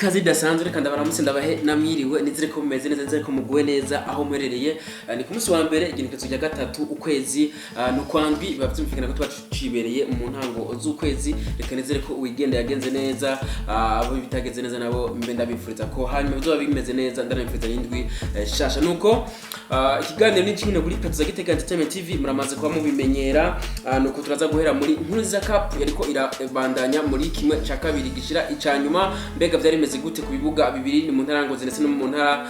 ikaze idasanzwe kandi baramutse ndabahe namwiriwe nizere ko mumeze neza nizere ko muguwe neza aho mwerereye ni ku munsi wa mbere igenekerezo rya gatatu ukwezi n'ukwandwi bavyumvikana ko twacibereye mu ntango z'ukwezi reka nizere ko wigenda yagenze neza abo bitageze neza nabo mbe ndabifuriza ko hanyuma bizoba bimeze neza ndanabifuriza n'indwi shasha nuko ikiganiro n'ikino kuri Patuza Gitega Entertainment TV muramaze kuba mubimenyera nuko turaza guhera muri Nkuriza Cup yariko irabandanya muri kimwe ca kabiri gishira icanyuma mbega vyari bimeze gute ku bibuga bibiri ni mu ntara Ngozi ndetse no mu ntara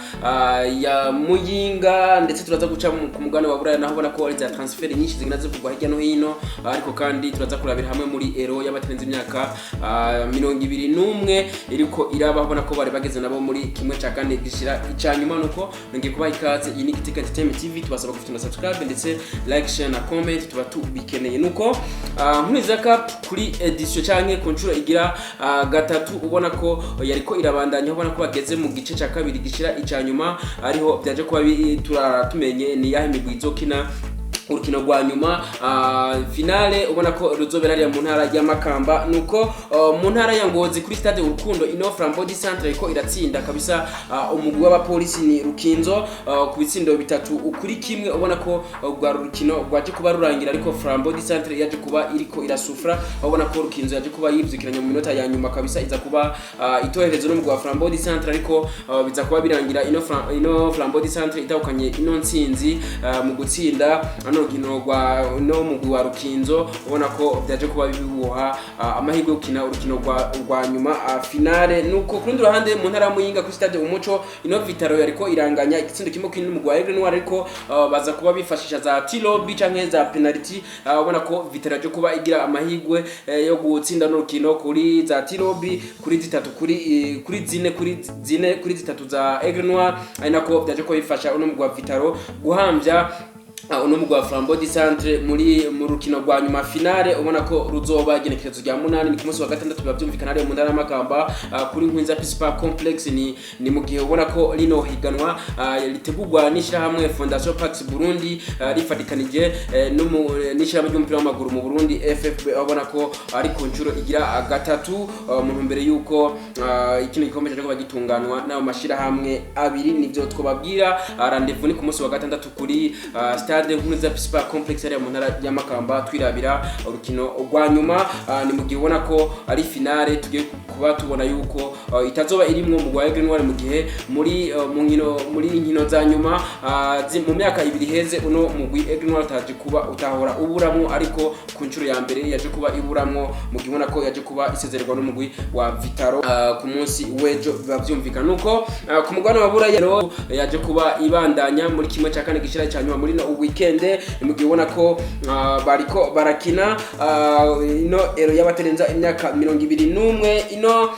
ya Muyinga ndetse turaza guca ku mugano wa Buraya naho ubona ko ari za transfer nyinshi zigina zivugwa hirya no hino ariko kandi turaza kurabira hamwe muri ero y'abatenze imyaka 21 iriko iraba ubona ko bari bageze nabo muri kimwe ca kane gishira icanyuma nuko ngiye kubaha ikaze iyi ni Gitega Entertainment TV tubasaba gufitana subscribe ndetse like share na comment tuba tubikeneye nuko Nkuriza Cup kuri edition canke ku ncuro igira gatatu ubona ko yariko irabandanya ubona ko bageze mu gice ca kabiri gishira icanyuma ariho byaje kuba turatumenye ni yahe migwi izokina urukino rwa nyuma finale ubona ko ruzobera ari mu ntara ya Makamba nuko mu ntara ya Ngozi kuri stade Urukundo ino Flambeau du Centre ko iratsinda kabisa umugwi w'abapolisi ni Rukinzo ku bitsindo bitatu ukuri kimwe ubona ko rwa rukino rwaje kuba rurangira ariko Flambeau du Centre yaje kuba iriko irasufra ubona ko Rukinzo yaje kuba yivyukiranya mu minota ya nyuma kabisa iza kuba itoherezo n'umugwi wa Flambeau du Centre ariko biza kuba birangira ino Flambeau du Centre itahukanye ino ntsinzi mu gutsinda urukino no mugwi wa Rukinzo ubona ko byaje kuba bibuha amahirwe yo gukina urukino rwa nyuma finale nuko kurundi ruhande mu ntara Muyinga ku stade Umuco ino Vitaro yariko iranganya igitsindo kimwe kindi mugwi wa Aigle Noir ariko baza kuba bifashisha za T-Lobby canke za penalty ubona ko Vitaro yaje kuba igira amahirwe yo gutsinda no rukino kuri za T-Lobby kuri zitatu kuri zine kuri zitatu za Aigle Noir ari nako byaje kuba bifasha uno mugwi wa Vitaro guhamvya uno mugwa Flambeau du Centre mu rukino rwa nyuma finale ubona ko ruzoba igenekerezo rya 8 ni ku munsi wa gatandatu bavyumvikana ari mu ntara Makamba kuri Nkuriza Peace Park Complex ni mu gihe ubona ko rino higanwa litegurwa n'ishira hamwe Fondation Pax Burundi rifatikanije n'ishira ry'umupira w'amaguru mu Burundi FFB ubona ko ari ku ncuro igira gatatu mu mbere yuko ikino gikombe cyo bagitunganwa n'abo mashira hamwe abiri nivyo twababwira rendezvous ni ku munsi wa gatandatu kuri stade Nkuriza Peace Park Complex ari mu ntara ya Makamba twirabira urukino rwa nyuma ni mu gihe ubona ko ari finale tugiye kuba tubona yuko itazoba irimwo mu Aigle Noir mu gihe muri inkino za nyuma mu myaka ibiri heze uno mugwi Aigle Noir taje kuba utahora uburamwo ariko ku ncuro ya mbere yaje kuba iburamwo mu gihe ubona ko yaje kuba isezererwa n'umugwi wa Vitaro ku munsi wejo bavyumvikana nuko ku mugwana wa Buraya yaje kuba ibandanya muri kimwe ca kane gishira cyanyuma muri no weekend mu gihe ubona ko bariko barakina ino ero y'abaterenza imyaka 21 ino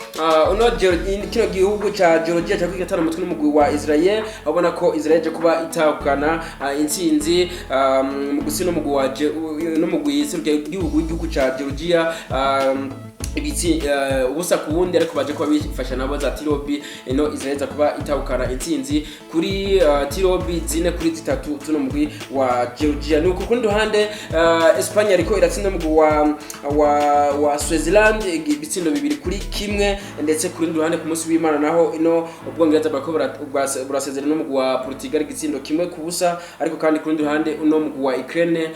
kino gihugu ca Georgia cyo kwigatana mutwe n'umugwi wa Israel abona ko Israel je kuba itahukana intsinzi mu gusino umugwi wa n'umugwi igihugu ca Georgia ibitsi ubusa ku wundi ariko baje kuba bifasha nabo za T-Lobby ino Israel kuba itahukana intsinzi kuri T-Lobby zine kuri zitatu tuno mugwi wa Georgia nuko kundi ruhande Espagne ariko iratsinda mugwi wa Switzerland ibitsindo bibiri kuri kimwe ndetse kuri ruhande ku munsi w'Imana naho ino Ubwongereza barako burasezera no mugwi wa Portugal igitsindo kimwe ku busa ariko kandi kuri ruhande uno mugwi wa Ukraine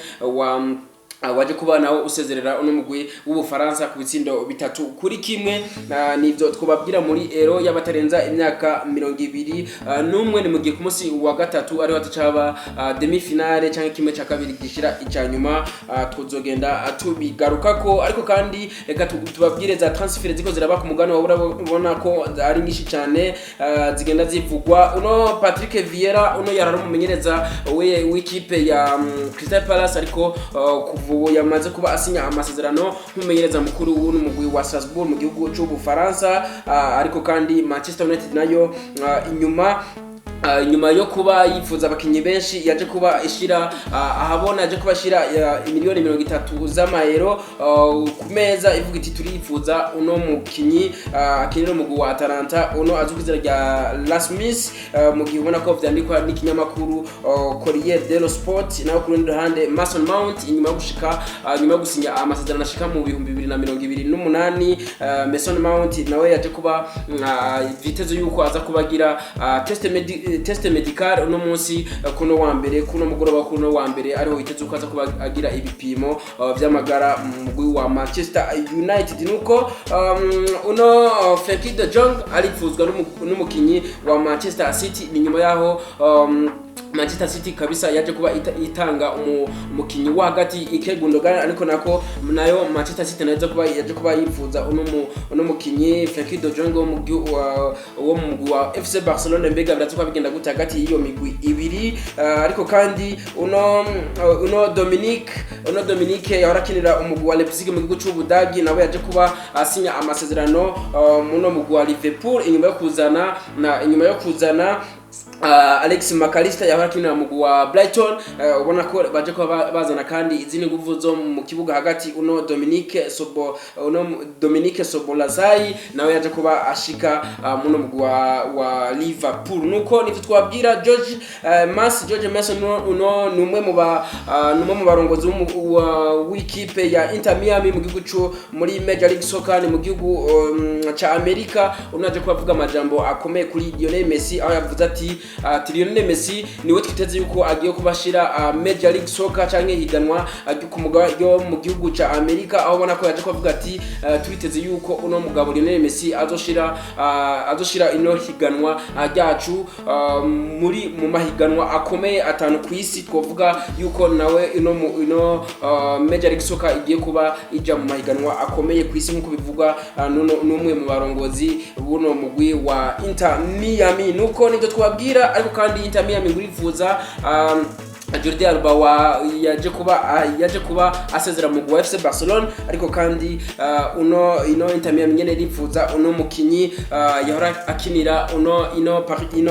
waje kuba nawo usezerera uno mugwi w'Ubufaransa ku bitsindo bitatu kuri kimwe nivyo twababwira muri ero y'abatarenza imyaka 21 ni mu gihe ku munsi wa gatatu ari watacaba demi finale canke kimwe ca kabiri gishira icanyuma tuzogenda tubigarukako ariko kandi reka tubabwire za transfer ziko ziraba ku mugano wabona ko ari nyinshi cyane zigenda zivugwa uno Patrick Vieira uno yarari umumenyereza w'ikipe ya Crystal Palace ariko ubu yamaze kuba asinya amasezerano nk'umumenyereza mukuru w'umugwi wa Strasbourg mu gihugu cy'Ubufaransa ariko kandi Manchester United nayo inyuma nyuma yo kuba yifuza abakinyi benshi yaje kuba ishira ahabona yaje kuba shira miliyoni 30 z'amayero ku meza ivuga iti turifuza uno mukinyi akinira umugwi wa Atalanta uno azukizira rya Lasmis mu gihe ubona ko vyandikwa n'ikinyamakuru Corriere dello Sport naho ku rundi ruhande Mason Mount inyuma yo gushika nyuma yo gusinya amasezerano ashika mu 2028 Mason Mount nawe yaje kuba viteze yuko aza kubagira test medical uno munsi kuno wa mbere kuno mugoroba kuno wa mbere ariho iteze uko aza kuba agira ibipimo vy'amagara mu mugwi wa Manchester United nuko uno Frenkie de Jong arifuzwa n'umukinyi wa Manchester City ni nyuma yaho Manchester City kabisa yaje kuba itanga umukinyi wa hagati Ike Gundogan ariko nako nayo Manchester City yaje kuba yifuza uno mukinyi Frenkie de Jong wo mu mugwi wa FC Barcelona mbega biratsuka bigenda gute hagati y'iyo migwi ibiri ariko kandi uno Dominique yarakinira umugwi wa Leipzig mu gihugu c'Ubudagi nawe yaje kuba asinya amasezerano muno mugwi wa Liverpool inyuma yo kuzana Alex McAllister yahakinira mu wa Brighton ubona ko baje ko bazana kandi izindi nguvu zo mu kibuga hagati uno Dominique Sobolazai nawe yaje kuba ashika muno mu wa Liverpool nuko nivyo twabwira George Mason uno numwe mu barongozi w'ikipe ya Inter Miami mu gihugu muri Major League Soccer mu gihugu ca America unaje kuvuga amajambo akomeye kuri Lionel Messi aho yavuze ati Lionel Messi niwe twiteze yuko agiye kubashira Major League Soccer canke higanwa ku mugabo yo mu gihugu ca America aho ubona ko yaje kuvuga ati twiteze yuko uno mugabo Lionel Messi azoshira ino higanwa ryacu mu mahiganwa akomeye atanu ku isi twovuga yuko nawe ino Major League Soccer igiye kuba ija mu mahiganwa akomeye ku isi nkuko bivugwa n'umwe mu barongozi buno mugwi wa Inter Miami nuko nivyo twabwira ariko kandi Inter Miami ngurifuza Jordi Alba yaje kuba asezera mu gwa FC Barcelona ariko kandi ino Inter Miami nyene rifuza uno mukinyi yahora akinira ino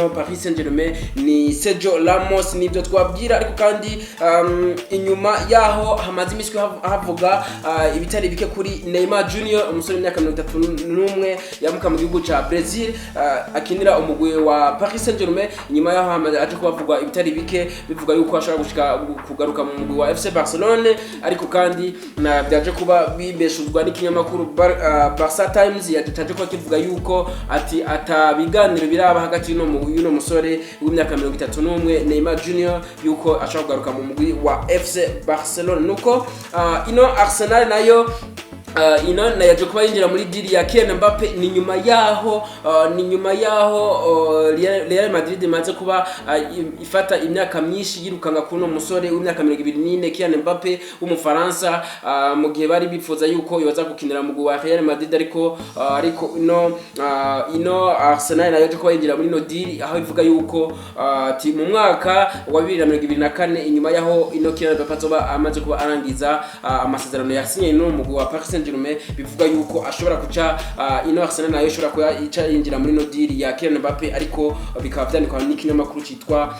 Paris Saint-Germain ni Sergio Ramos nivyo twabwira ariko kandi inyuma yaho hamaze imiswi havuga ibitari bike kuri Neymar Junior umusore w'imyaka 31 yamuka mu gihugu ca Brazil akinira umugwi wa Paris Saint-Germain inyuma yaho hamaze aje kubavugwa ibitari bike bivuga yuko gushika kugaruka mu mugwi wa FC Barcelona ariko kandi byaje kuba bibeshuzwa n'ikinyamakuru Barca Times yaje kuba kivuga yuko ati atabiganiro biraba hagati y'uno musore w'imyaka 31 Neymar Junior yuko ashaka kugaruka mu mugwi wa FC Barcelona nuko ino Arsenal nayo na yaje kuba yinjira muri deal ya Kylian Mbappe ni nyuma yaho Real Madrid maze kuba ifata imyaka myinshi yirukanga kuno musore w'imyaka 24 Kylian Mbappe w'umufaransa mu gihe bari bifuza yuko yoza gukinira mu wa Real Madrid ariko ino Arsenal nayo yaje kuba yinjira muri no deal aho ivuga yuko mu mwaka wa 2024 inyuma yaho ino Kylian Mbappe azoba amaze kuba arangiza amasezerano yasinye no mu wa Paris Saint-Germain bivuga yuko ashobora kuca ino Arsenal nayo ishobora kuba yinjira muri no deal ya Kylian Mbappe ariko bikaba vyandikwa n'ikinyamakuru citwa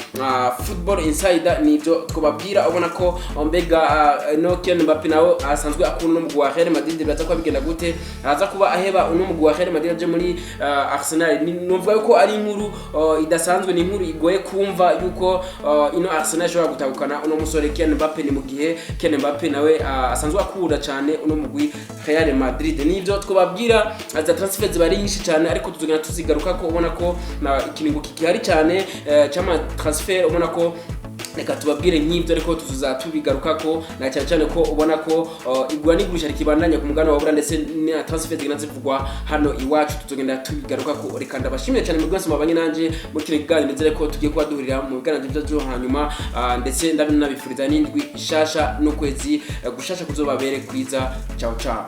Football Insider nivyo twababwira ubona ko mbega no Kylian Mbappe nawo asanzwe akunda mu wa Real Madrid biraza kuba bigenda gute aza kuba aheba uno mu wa Real Madrid aje muri Arsenal numva yuko ari inkuru idasanzwe ni inkuru igoye kumva yuko ino Arsenal ishobora gutagukana uno musore Kylian Mbappe ni mu gihe Kylian Mbappe nawe asanzwe akunda cyane uno mugwi Real Madrid nivyo twababwira aza transfers bari nyinshi cyane ariko tuzogenda tuzigaruka ko ubona ko ikiringo kigihari cyane cyama transfer ubona ko reka tubabwire nk'ibyo ariko tuzuza tubigaruka ko na cyane ko ubona ko igura n'igurisha rikibandanya ku mugano wa bura ndetse na transfer zigenda zivugwa hano iwacu tuzogenda tubigaruka ko reka ndabashimiye cyane mu rwose mabanye nanje muri kire kiganiro ndetse ko tugiye kwa duhurira mu biganiro byo hanyuma ndetse ndabinabifuriza n'indwi ishasha no kwezi gushasha kuzobabere kwiza ciao ciao